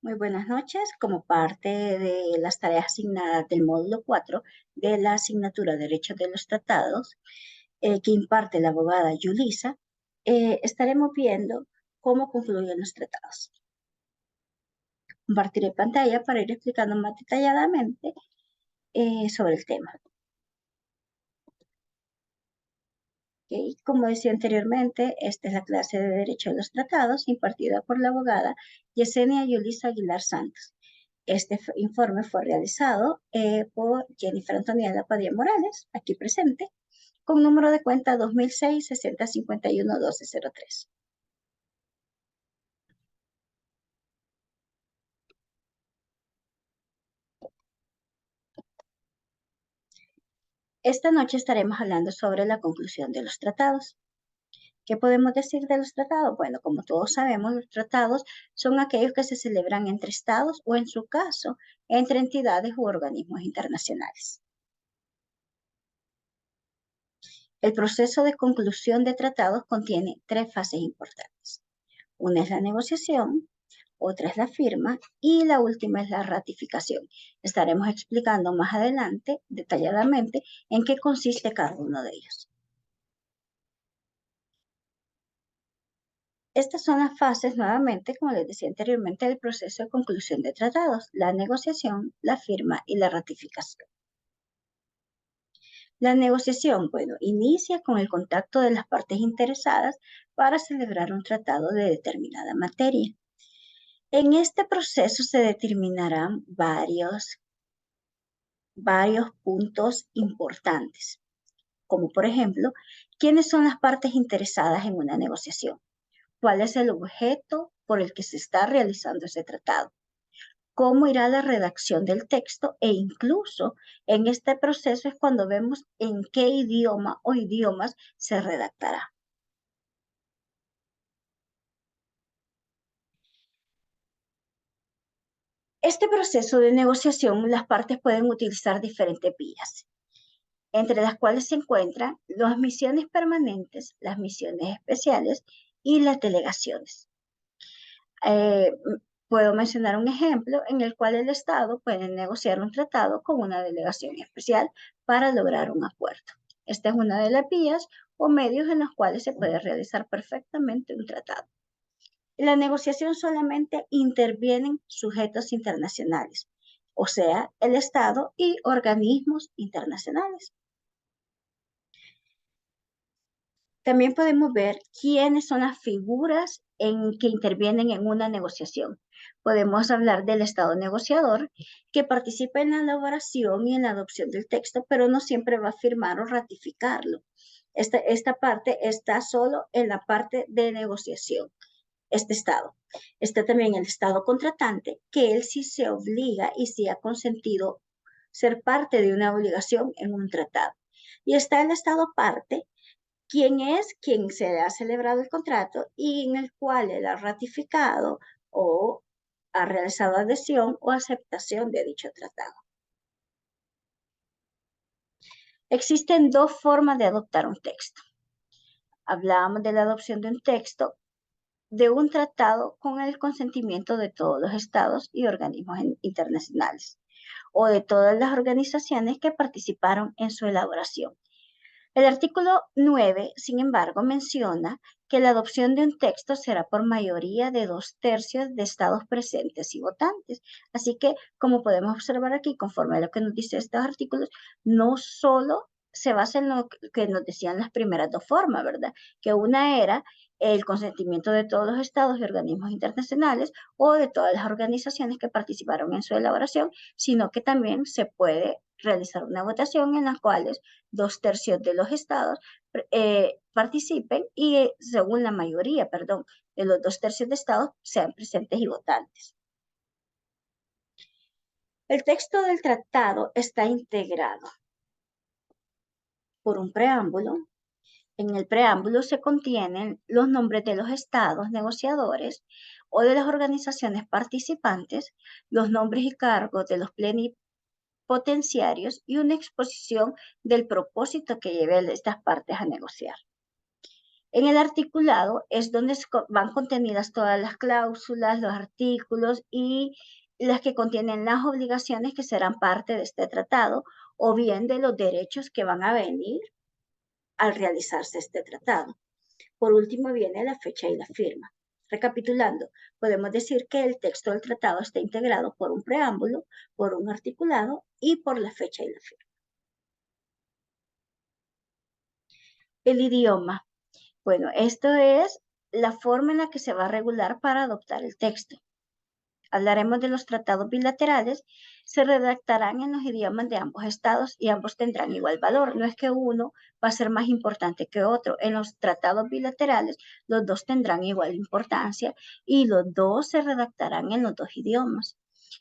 Muy buenas noches. Como parte de las tareas asignadas del módulo 4 de la asignatura Derecho de los Tratados, que imparte la abogada Yulisa, estaremos viendo cómo concluyen los tratados. Compartiré pantalla para ir explicando más detalladamente sobre el tema. ¿Okay? Como decía anteriormente, esta es la clase de Derecho de los Tratados impartida por la abogada Yesenia Yulisa Aguilar Santos. Este informe fue realizado por Jennifer Antoniela Padilla Morales, aquí presente, con número de cuenta 2006-6051-1203. Esta noche estaremos hablando sobre la conclusión de los tratados. ¿Qué podemos decir de los tratados? Bueno, como todos sabemos, los tratados son aquellos que se celebran entre estados o, en su caso, entre entidades u organismos internacionales. El proceso de conclusión de tratados contiene tres fases importantes. Una es la negociación, otra es la firma y la última es la ratificación. Estaremos explicando más adelante detalladamente en qué consiste cada uno de ellos. Estas son las fases, nuevamente, como les decía anteriormente, del proceso de conclusión de tratados: la negociación, la firma y la ratificación. La negociación, bueno, inicia con el contacto de las partes interesadas para celebrar un tratado de determinada materia. En este proceso se determinarán varios puntos importantes, como por ejemplo, ¿quiénes son las partes interesadas en una negociación? ¿Cuál es el objeto por el que se está realizando ese tratado? ¿Cómo irá la redacción del texto? E incluso en este proceso es cuando vemos en qué idioma o idiomas se redactará. Este proceso de negociación, las partes pueden utilizar diferentes vías, entre las cuales se encuentran las misiones permanentes, las misiones especiales y las delegaciones. Puedo mencionar un ejemplo en el cual el Estado puede negociar un tratado con una delegación especial para lograr un acuerdo. Esta es una de las vías o medios en los cuales se puede realizar perfectamente un tratado. En la negociación solamente intervienen sujetos internacionales, o sea, el Estado y organismos internacionales. También podemos ver quiénes son las figuras que intervienen en una negociación. Podemos hablar del Estado negociador, que participa en la elaboración y en la adopción del texto, pero no siempre va a firmar o ratificarlo. Esta parte está solo en la parte de negociación, este Estado. Está también el Estado contratante, que él sí se obliga y sí ha consentido ser parte de una obligación en un tratado. Y está el Estado parte, quien se ha celebrado el contrato y en el cual él ha ratificado o ha realizado adhesión o aceptación de dicho tratado. Existen dos formas de adoptar un texto. Hablábamos de la adopción de un texto de un tratado con el consentimiento de todos los estados y organismos internacionales o de todas las organizaciones que participaron en su elaboración. El artículo 9, sin embargo, menciona que la adopción de un texto será por mayoría de 2/3 de estados presentes y votantes. Así que, como podemos observar aquí, conforme a lo que nos dice estos artículos, no solo se basa en lo que nos decían las primeras dos formas, ¿verdad? Que una era el consentimiento de todos los estados y organismos internacionales o de todas las organizaciones que participaron en su elaboración, sino que también se puede realizar una votación en la cual 2/3 de los estados participen y según la mayoría, de los 2/3 de estados sean presentes y votantes. El texto del tratado está integrado por un preámbulo. En el preámbulo se contienen los nombres de los estados negociadores o de las organizaciones participantes, los nombres y cargos de los plenipotenciarios y una exposición del propósito que lleve a estas partes a negociar. En el articulado es donde van contenidas todas las cláusulas, los artículos y las que contienen las obligaciones que serán parte de este tratado o bien de los derechos que van a venir al realizarse este tratado. Por último viene la fecha y la firma. Recapitulando, podemos decir que el texto del tratado está integrado por un preámbulo, por un articulado y por la fecha y la firma. El idioma. Bueno, esto es la forma en la que se va a regular para adoptar el texto. Hablaremos de los tratados bilaterales, se redactarán en los idiomas de ambos estados y ambos tendrán igual valor. No es que uno va a ser más importante que otro. En los tratados bilaterales, los dos tendrán igual importancia y los dos se redactarán en los dos idiomas.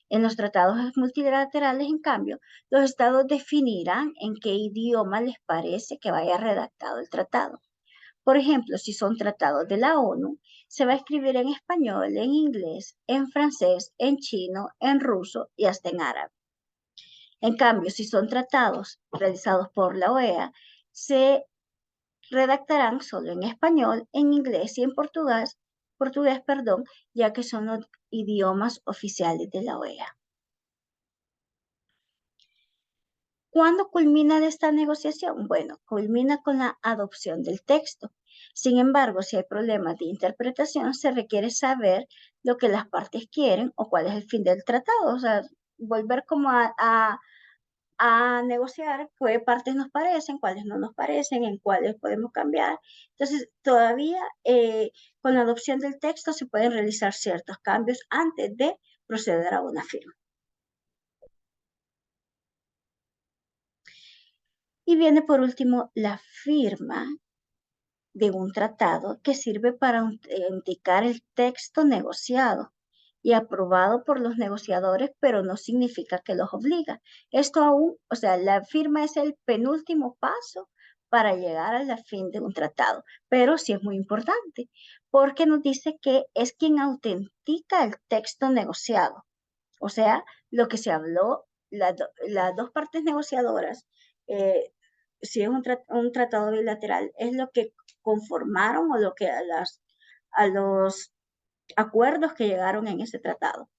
En los tratados multilaterales, en cambio, los estados definirán en qué idioma les parece que vaya redactado el tratado. Por ejemplo, si son tratados de la ONU, se va a escribir en español, en inglés, en francés, en chino, en ruso y hasta en árabe. En cambio, si son tratados realizados por la OEA, se redactarán solo en español, en inglés y en portugués, ya que son los idiomas oficiales de la OEA. ¿Cuándo culmina esta negociación? Bueno, culmina con la adopción del texto. Sin embargo, si hay problemas de interpretación, se requiere saber lo que las partes quieren o cuál es el fin del tratado. O sea, volver como a negociar qué partes nos parecen, cuáles no nos parecen, en cuáles podemos cambiar. Entonces, todavía con la adopción del texto se pueden realizar ciertos cambios antes de proceder a una firma. Y viene por último la firma de un tratado que sirve para autenticar el texto negociado y aprobado por los negociadores, pero no significa que los obliga. Esto aún, o sea, la firma es el penúltimo paso para llegar a la fin de un tratado, pero sí es muy importante porque nos dice que es quien autentica el texto negociado. O sea, lo que se habló, las dos partes negociadoras, eh, si es un tratado bilateral, es lo que conformaron o lo que a los acuerdos que llegaron en ese tratado.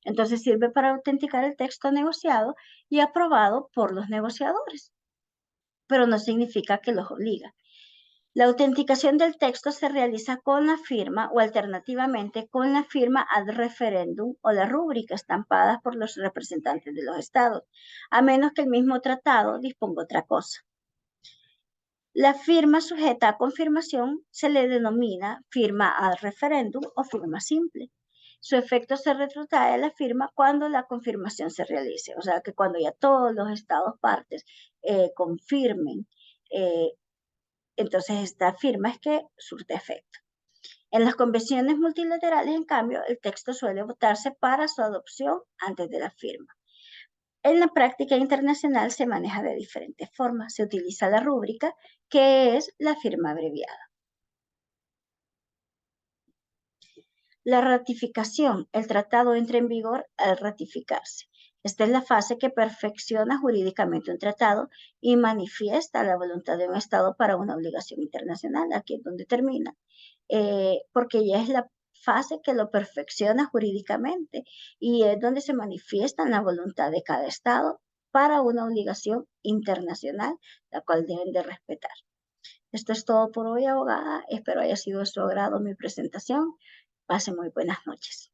Entonces sirve para autenticar el texto negociado y aprobado por los negociadores, pero no significa que los obliga. La autenticación del texto se realiza con la firma o alternativamente con la firma ad referendum o la rúbrica estampadas por los representantes de los estados, a menos que el mismo tratado disponga otra cosa. La firma sujeta a confirmación se le denomina firma ad referendum o firma simple. Su efecto se retrotrae a la firma cuando la confirmación se realice, o sea que cuando ya todos los estados partes confirmen entonces esta firma es que surte efecto. En las convenciones multilaterales, en cambio, el texto suele votarse para su adopción antes de la firma. En la práctica internacional se maneja de diferentes formas. Se utiliza la rúbrica, que es la firma abreviada. La ratificación. El tratado entra en vigor al ratificarse. Esta es la fase que perfecciona jurídicamente un tratado y manifiesta la voluntad de un Estado para una obligación internacional. Aquí es donde termina, porque ya es la fase que lo perfecciona jurídicamente y es donde se manifiesta la voluntad de cada Estado para una obligación internacional, la cual deben de respetar. Esto es todo por hoy, abogada. Espero haya sido de su agrado mi presentación. Pase muy buenas noches.